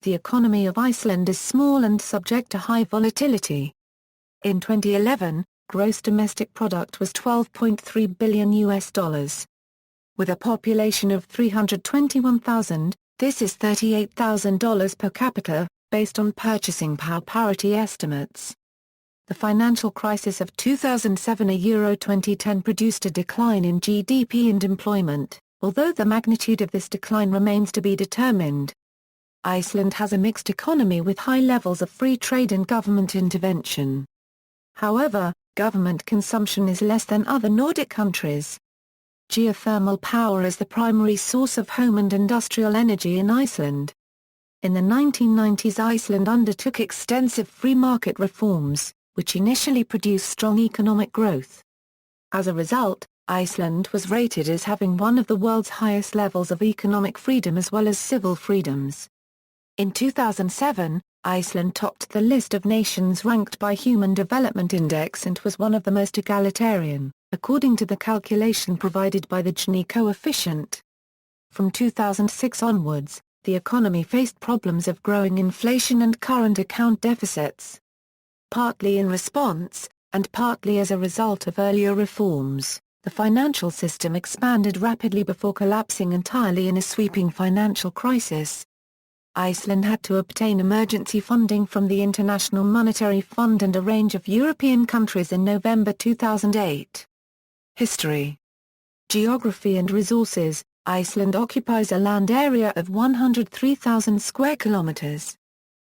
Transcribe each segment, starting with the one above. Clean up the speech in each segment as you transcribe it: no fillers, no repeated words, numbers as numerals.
The economy of Iceland is small and subject to high volatility. In 2011, gross domestic product was $12.3 billion US. With a population of 321,000, this is $38,000 per capita, based on purchasing power parity estimates. The financial crisis of 2007 and Euro 2010 produced a decline in GDP and employment, although the magnitude of this decline remains to be determined. Iceland has a mixed economy with high levels of free trade and government intervention. However, government consumption is less than other Nordic countries. Geothermal power is the primary source of home and industrial energy in Iceland. In the 1990s, Iceland undertook extensive free market reforms, which initially produced strong economic growth. As a result, Iceland was rated as having one of the world's highest levels of economic freedom as well as civil freedoms. In 2007, Iceland topped the list of nations ranked by Human Development Index and was one of the most egalitarian, according to the calculation provided by the Gini coefficient. From 2006 onwards, the economy faced problems of growing inflation and current account deficits. Partly in response, and partly as a result of earlier reforms, the financial system expanded rapidly before collapsing entirely in a sweeping financial crisis. Iceland had to obtain emergency funding from the International Monetary Fund and a range of European countries in November 2008. History. Geography and resources. Iceland occupies a land area of 103,000 square kilometers.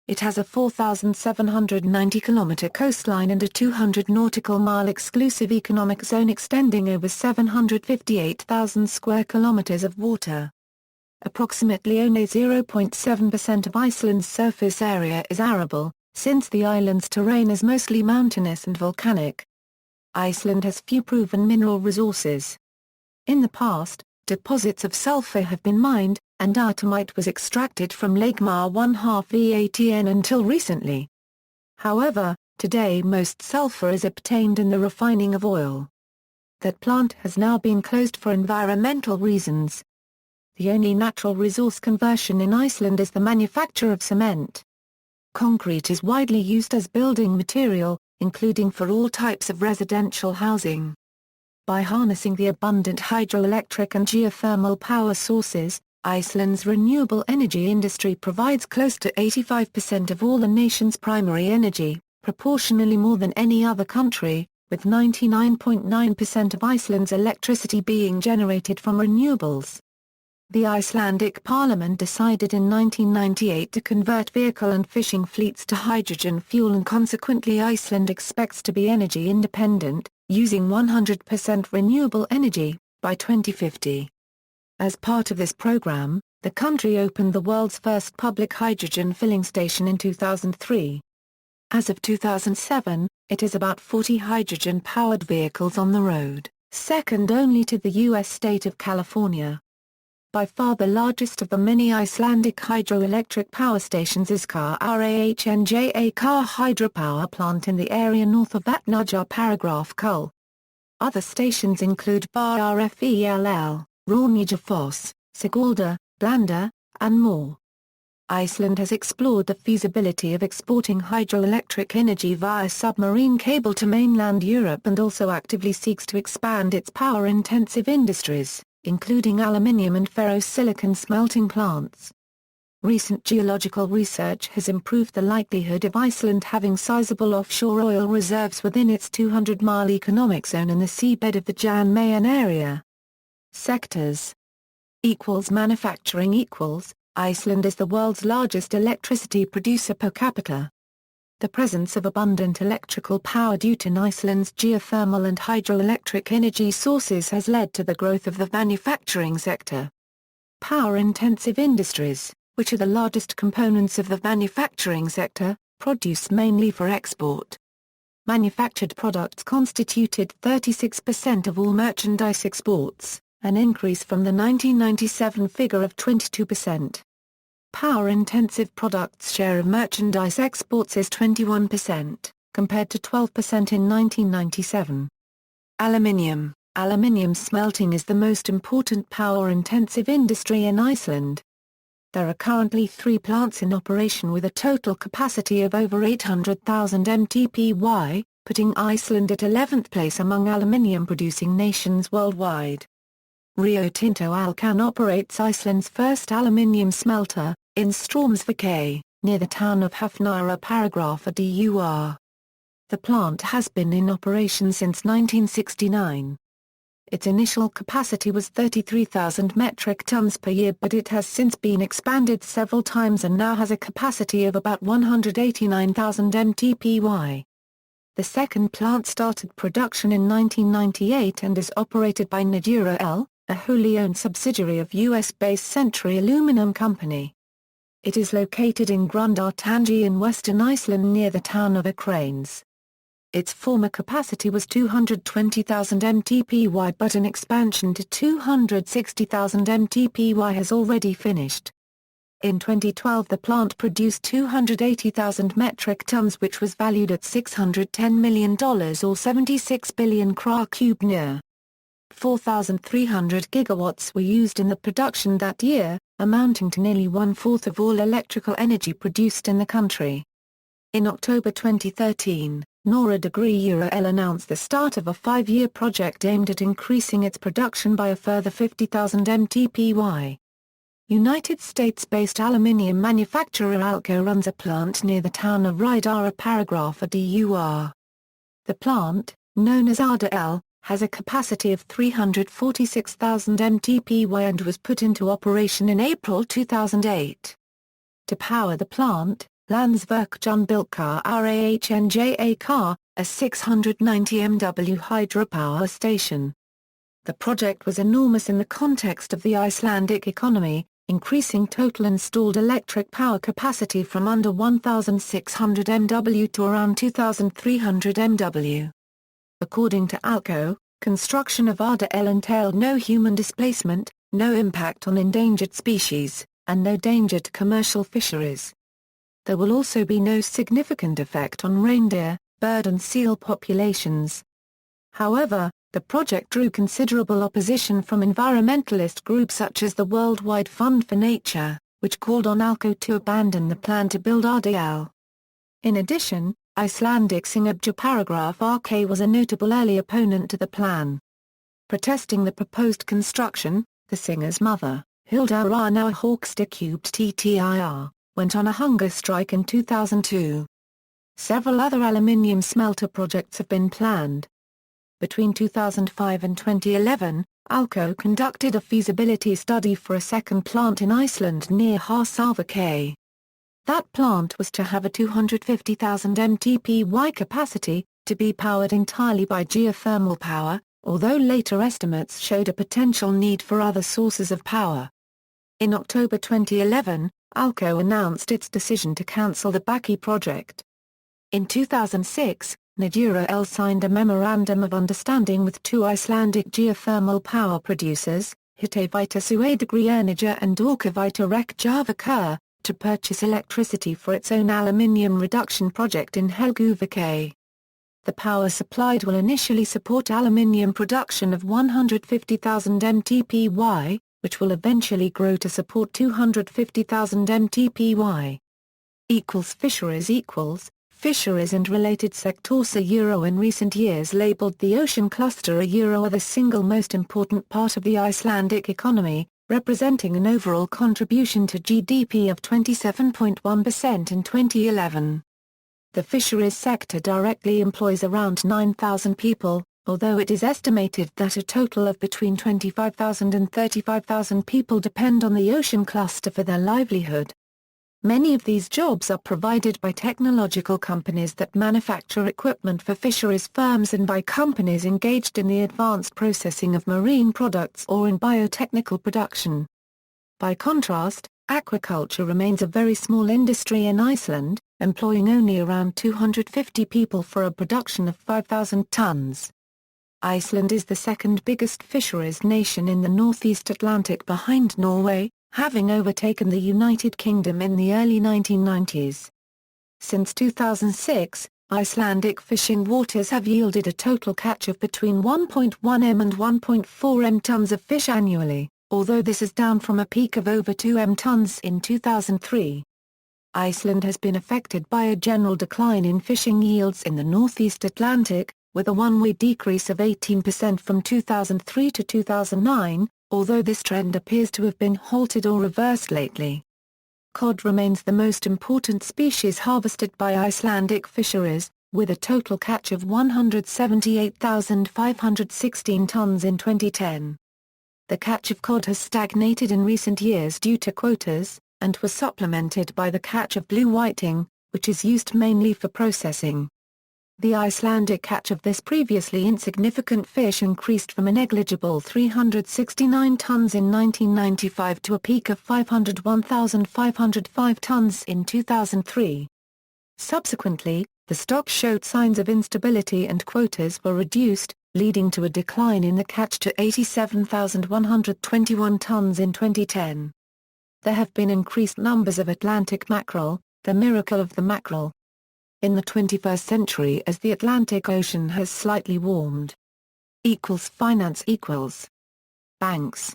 It has a 4,790-kilometer coastline and a 200 nautical mile exclusive economic zone extending over 758,000 square kilometers of water. Approximately only 0.7% of Iceland's surface area is arable, since the island's terrain is mostly mountainous and volcanic. Iceland has few proven mineral resources. In the past, deposits of sulfur have been mined, and artemite was extracted from Lake Mar 1/2 VATN until recently. However, today most sulfur is obtained in the refining of oil. That plant has now been closed for environmental reasons. The only natural resource conversion in Iceland is the manufacture of cement. Concrete is widely used as building material, including for all types of residential housing. By harnessing the abundant hydroelectric and geothermal power sources, Iceland's renewable energy industry provides close to 85% of all the nation's primary energy, proportionally more than any other country, with 99.9% of Iceland's electricity being generated from renewables. The Icelandic Parliament decided in 1998 to convert vehicle and fishing fleets to hydrogen fuel, and consequently Iceland expects to be energy independent, using 100% renewable energy, by 2050. As part of this program, the country opened the world's first public hydrogen filling station in 2003. As of 2007, it has about 40 hydrogen-powered vehicles on the road, second only to the U.S. state of California. By far the largest of the many Icelandic hydroelectric power stations is Rahngja hydropower plant in the area north of Vatnajökull paragraph Kull. Other stations include Barrfell, Ránarfoss, Sigöldur, Blanda, and more. Iceland has explored the feasibility of exporting hydroelectric energy via submarine cable to mainland Europe and also actively seeks to expand its power-intensive industries, including aluminium and ferrosilicon smelting plants. Recent geological research has improved the likelihood of Iceland having sizable offshore oil reserves within its 200-mile economic zone in the seabed of the Jan Mayen area. Sectors. Manufacturing. Iceland is the world's largest electricity producer per capita. The presence of abundant electrical power due to Iceland's geothermal and hydroelectric energy sources has led to the growth of the manufacturing sector. Power-intensive industries, which are the largest components of the manufacturing sector, produce mainly for export. Manufactured products constituted 36% of all merchandise exports, an increase from the 1997 figure of 22%. Power-intensive products' share of merchandise exports is 21%, compared to 12% in 1997. Aluminium. Aluminium smelting is the most important power-intensive industry in Iceland. There are currently 3 plants in operation with a total capacity of over 800,000 mtPY, putting Iceland at 11th place among aluminium-producing nations worldwide. Rio Tinto Alcan operates Iceland's first aluminium smelter, in Straumsvík, near the town of Hafnara Paragrapha dur. The plant has been in operation since 1969. Its initial capacity was 33,000 metric tons per year, but it has since been expanded several times and now has a capacity of about 189,000 mtPY. The second plant started production in 1998 and is operated by Nadura L., a wholly owned subsidiary of US-based Century Aluminum Company. It is located in Grundartangi in western Iceland near the town of Akranes. Its former capacity was 220,000 mtPY, but an expansion to 260,000 mtPY has already finished. In 2012 the plant produced 280,000 metric tons, which was valued at $610 million or 76 billion kra-cube near. 4,300 gigawatts were used in the production that year, amounting to nearly 1/4 of all electrical energy produced in the country. In October 2013, Nordic announced the start of a 5-year project aimed at increasing its production by a further 50,000 mtPY. United States-based aluminium manufacturer Alco runs a plant near the town of Rydara Paragrapha dur. The plant, known as Arda L, has a capacity of 346,000 mtPY and was put into operation in April 2008. To power the plant, Landsvirkjun built RAHNJA, a 690 MW hydropower station. The project was enormous in the context of the Icelandic economy, increasing total installed electric power capacity from under 1,600 MW to around 2,300 MW. According to Alco, construction of Arda L entailed no human displacement, no impact on endangered species, and no danger to commercial fisheries. There will also be no significant effect on reindeer, bird and seal populations. However, the project drew considerable opposition from environmentalist groups such as the Worldwide Fund for Nature, which called on Alco to abandon the plan to build Arda L. In addition, Icelandic singer Paragraph RK was a notable early opponent to the plan. Protesting the proposed construction, the singer's mother, Hilda Rana Hawksticubed TTIR, went on a hunger strike in 2002. Several other aluminium smelter projects have been planned. Between 2005 and 2011, Alco conducted a feasibility study for a second plant in Iceland near Húsavík. That plant was to have a 250,000 mtPY capacity, to be powered entirely by geothermal power, although later estimates showed a potential need for other sources of power. In October 2011, Alco announced its decision to cancel the Baki project. In 2006, Nadura L signed a memorandum of understanding with 2 Icelandic geothermal power producers, Hitaveita Suðureyjar Energia and Orkuveita Reykjavíkur, to purchase electricity for its own aluminium reduction project in Helguvík. The power supplied will initially support aluminium production of 150,000 mtPY, which will eventually grow to support 250,000 mtPY. Fisheries and related sectors in recent years labeled the ocean cluster the single most important part of the Icelandic economy, representing an overall contribution to GDP of 27.1% in 2011. The fisheries sector directly employs around 9,000 people, although it is estimated that a total of between 25,000 and 35,000 people depend on the ocean cluster for their livelihood. Many of these jobs are provided by technological companies that manufacture equipment for fisheries firms and by companies engaged in the advanced processing of marine products or in biotechnical production. By contrast, aquaculture remains a very small industry in Iceland, employing only around 250 people for a production of 5,000 tons. Iceland is the second biggest fisheries nation in the Northeast Atlantic behind Norway, having overtaken the United Kingdom in the early 1990s. Since 2006, Icelandic fishing waters have yielded a total catch of between 1.1 m and 1.4 m tons of fish annually. although this is down from a peak of over 2 tons in 2003. Iceland has been affected by a general decline in fishing yields in the Northeast Atlantic, with a one-way decrease of 18% from 2003 to 2009, although this trend appears to have been halted or reversed lately. Cod remains the most important species harvested by Icelandic fisheries, with a total catch of 178,516 tons in 2010. The catch of cod has stagnated in recent years due to quotas, and was supplemented by the catch of blue whiting, which is used mainly for processing. The Icelandic catch of this previously insignificant fish increased from a negligible 369 tons in 1995 to a peak of 501,505 tons in 2003. Subsequently, the stock showed signs of instability and quotas were reduced, leading to a decline in the catch to 87,121 tons in 2010. There have been increased numbers of Atlantic mackerel, the miracle of the mackerel. In the 21st century, as the Atlantic Ocean has slightly warmed. Finance equals banks.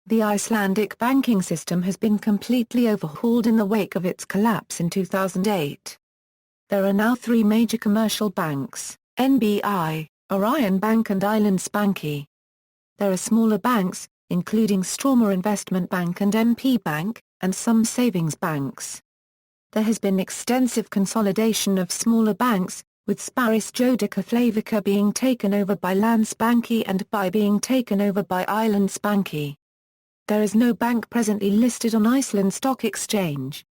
The Icelandic banking system has been completely overhauled in the wake of its collapse in 2008. There are now three major commercial banks, NBI, Orion Bank and Íslandsbanki. There are smaller banks, including Stroma Investment Bank and MP Bank, and some savings banks. There has been extensive consolidation of smaller banks, with Sparis Jodica Flavica being taken over by Landsbanki and BI being taken over by Íslandsbanki. There is no bank presently listed on Iceland Stock Exchange.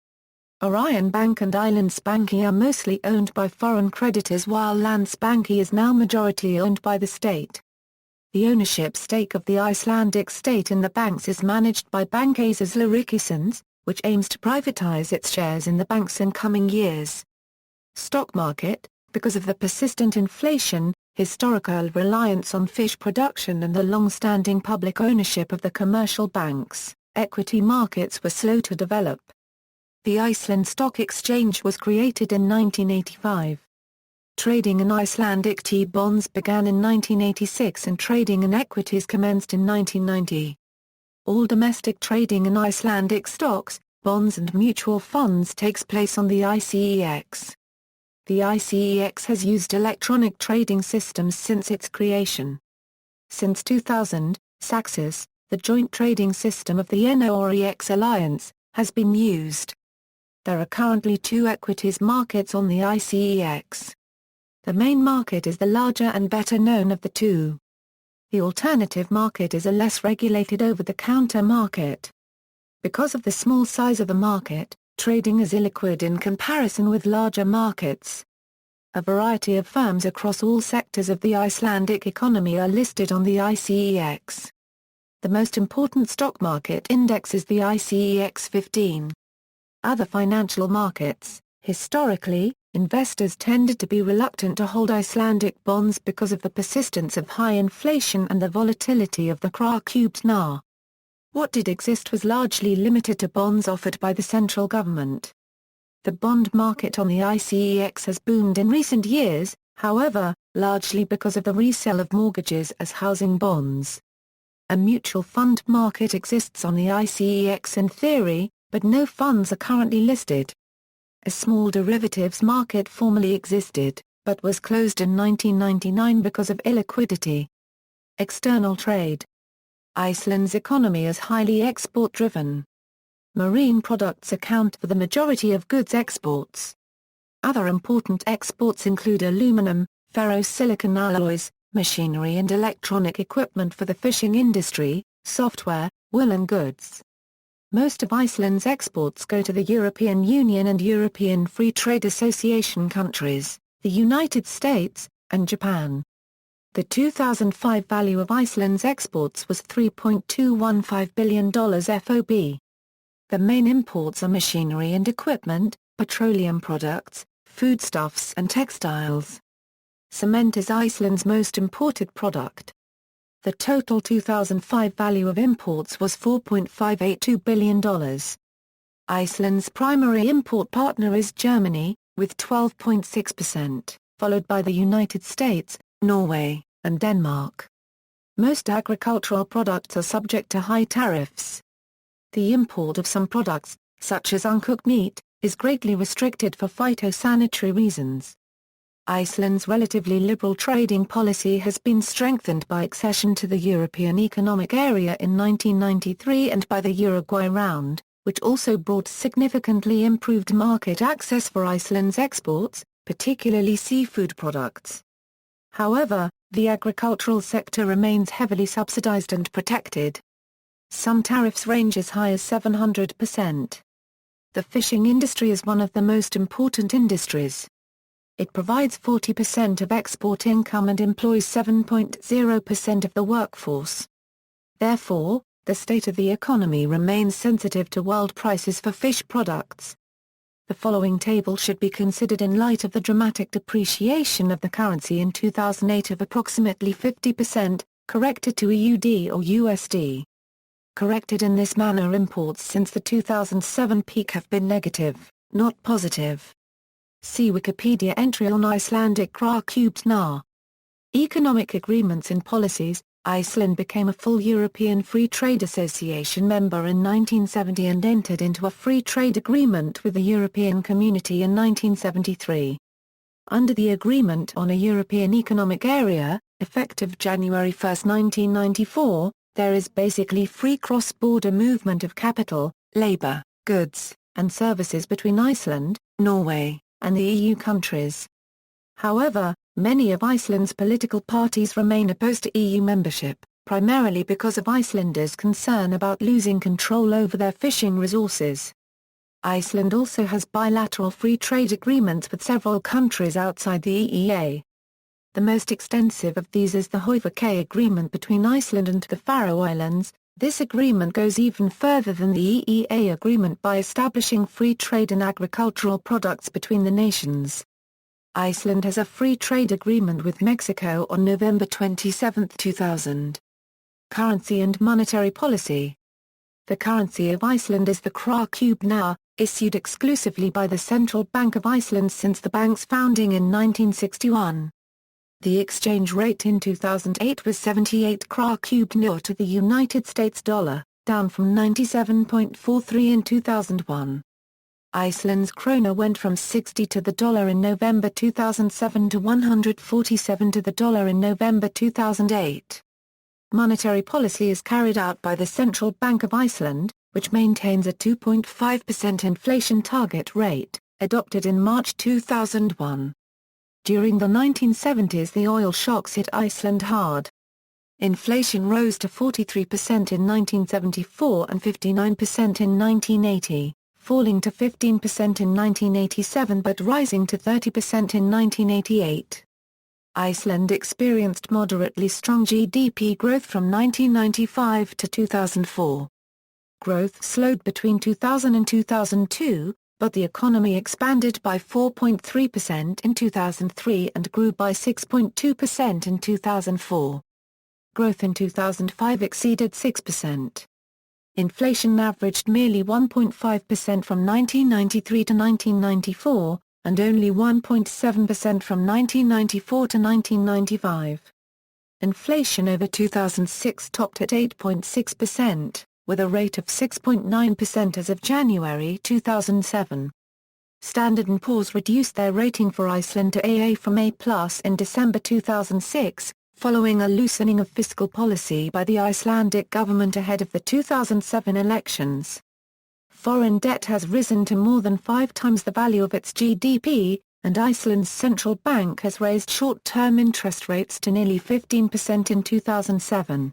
Orion Bank and Íslandsbanki are mostly owned by foreign creditors while Landsbanki is now majority owned by the state. The ownership stake of the Icelandic state in the banks is managed by Bankasýsla Ríkisins, which aims to privatize its shares in the banks in coming years. Stock market. Because of the persistent inflation, historical reliance on fish production and the long-standing public ownership of the commercial banks, equity markets were slow to develop. The Iceland Stock Exchange was created in 1985. Trading in Icelandic T-bonds began in 1986 and trading in equities commenced in 1990. All domestic trading in Icelandic stocks, bonds and mutual funds takes place on the ICEX. The ICEX has used electronic trading systems since its creation. Since 2000, SAXES, the joint trading system of the NOREX Alliance, has been used. There are currently two equities markets on the ICEX. The main market is the larger and better known of the two. The alternative market is a less regulated over-the-counter market. Because of the small size of the market, trading is illiquid in comparison with larger markets. A variety of firms across all sectors of the Icelandic economy are listed on the ICEX. The most important stock market index is the ICEX 15. Other financial markets. Historically, investors tended to be reluctant to hold Icelandic bonds because of the persistence of high inflation and the volatility of the króna. What did exist was largely limited to bonds offered by the central government. The bond market on the ICEX has boomed in recent years, however, largely because of the resale of mortgages as housing bonds. A mutual fund market exists on the ICEX in theory, but no funds are currently listed. A small derivatives market formerly existed, but was closed in 1999 because of illiquidity. External trade. Iceland's economy is highly export-driven. Marine products account for the majority of goods exports. Other important exports include aluminum, ferrosilicon alloys, machinery and electronic equipment for the fishing industry, software, woolen goods. Most of Iceland's exports go to the European Union and European Free Trade Association countries, the United States, and Japan. The 2005 value of Iceland's exports was $3.215 billion FOB. The main imports are machinery and equipment, petroleum products, foodstuffs and textiles. Cement is Iceland's most imported product. The total 2005 value of imports was $4.582 billion. Iceland's primary import partner is Germany, with 12.6%, followed by the United States, Norway, and Denmark. most agricultural products are subject to high tariffs. The import of some products, such as uncooked meat, is greatly restricted for phytosanitary reasons. Iceland's relatively liberal trading policy has been strengthened by accession to the European Economic Area in 1993 and by the Uruguay Round, which also brought significantly improved market access for Iceland's exports, particularly seafood products. However, the agricultural sector remains heavily subsidized and protected. Some tariffs range as high as 700%. The fishing industry is one of the most important industries. It provides 40% of export income and employs 7.0% of the workforce. Therefore, the state of the economy remains sensitive to world prices for fish products. The following table should be considered in light of the dramatic depreciation of the currency in 2008 of approximately 50%, corrected to EUD or USD. Corrected in this manner, imports since the 2007 peak have been negative, not positive. See Wikipedia entry on Icelandic kr. Economic agreements and policies. Iceland became a full European Free Trade Association member in 1970 and entered into a free trade agreement with the European Community in 1973. Under the Agreement on a European Economic Area, effective January 1, 1994, there is basically free cross-border movement of capital, labour, goods, and services between Iceland, Norway, and the EU countries. However, many of Iceland's political parties remain opposed to EU membership, primarily because of Icelanders' concern about losing control over their fishing resources. Iceland also has bilateral free trade agreements with several countries outside the EEA. The most extensive of these is the Hoyvík Agreement between Iceland and the Faroe Islands. This agreement goes even further than the EEA agreement by establishing free trade in agricultural products between the nations. Iceland has a free trade agreement with Mexico on November 27, 2000. Currency and monetary policy. The currency of Iceland is the kr, issued exclusively by the Central Bank of Iceland since the bank's founding in 1961. The exchange rate in 2008 was 78 kr to the United States dollar, down from 97.43 in 2001. Iceland's krona went from 60 to the dollar in November 2007 to 147 to the dollar in November 2008. Monetary policy is carried out by the Central Bank of Iceland, which maintains a 2.5% inflation target rate, adopted in March 2001. During the 1970s, the oil shocks hit Iceland hard. Inflation rose to 43% in 1974 and 59% in 1980, falling to 15% in 1987 but rising to 30% in 1988. Iceland experienced moderately strong GDP growth from 1995 to 2004. Growth slowed between 2000 and 2002, but the economy expanded by 4.3% in 2003 and grew by 6.2% in 2004. Growth in 2005 exceeded 6%. Inflation averaged merely 1.5% from 1993 to 1994, and only 1.7% from 1994 to 1995. Inflation over 2006 topped at 8.6%. With a rate of 6.9% as of January 2007. Standard & Poor's reduced their rating for Iceland to AA from A+ in December 2006, following a loosening of fiscal policy by the Icelandic government ahead of the 2007 elections. Foreign debt has risen to more than 5 times the value of its GDP, and Iceland's central bank has raised short-term interest rates to nearly 15% in 2007.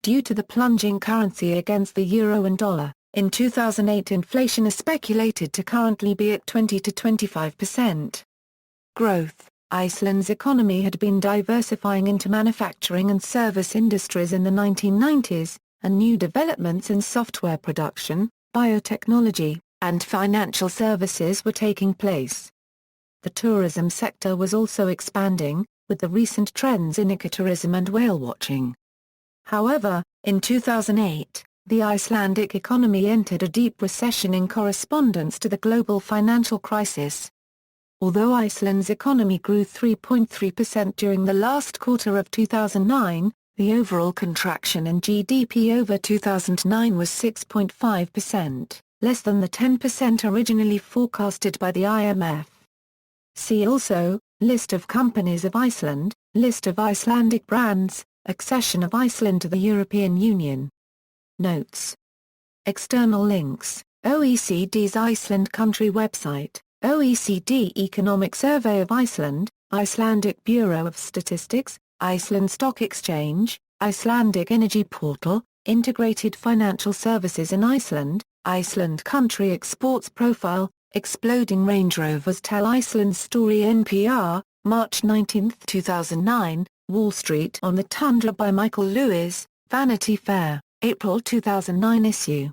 Due to the plunging currency against the euro and dollar, in 2008 inflation is speculated to currently be at 20 to 25%. Growth. Iceland's economy had been diversifying into manufacturing and service industries in the 1990s, and new developments in software production, biotechnology, and financial services were taking place. The tourism sector was also expanding, with the recent trends in ecotourism and whale watching. However, in 2008, the Icelandic economy entered a deep recession in correspondence to the global financial crisis. Although Iceland's economy grew 3.3% during the last quarter of 2009, The overall contraction in GDP over 2009 was 6.5%, less than the 10% originally forecasted by the IMF. See also, List of companies of Iceland, List of Icelandic brands, accession of Iceland to the European Union. Notes. External links, OECD's Iceland country website, OECD Economic Survey of Iceland, Icelandic Bureau of Statistics, Iceland Stock Exchange, Icelandic Energy Portal, Integrated Financial Services in Iceland, Iceland Country Exports Profile, Exploding Range Rovers Tell Iceland's Story NPR, March 19, 2009, Wall Street on the Tundra by Michael Lewis, Vanity Fair, April 2009 issue.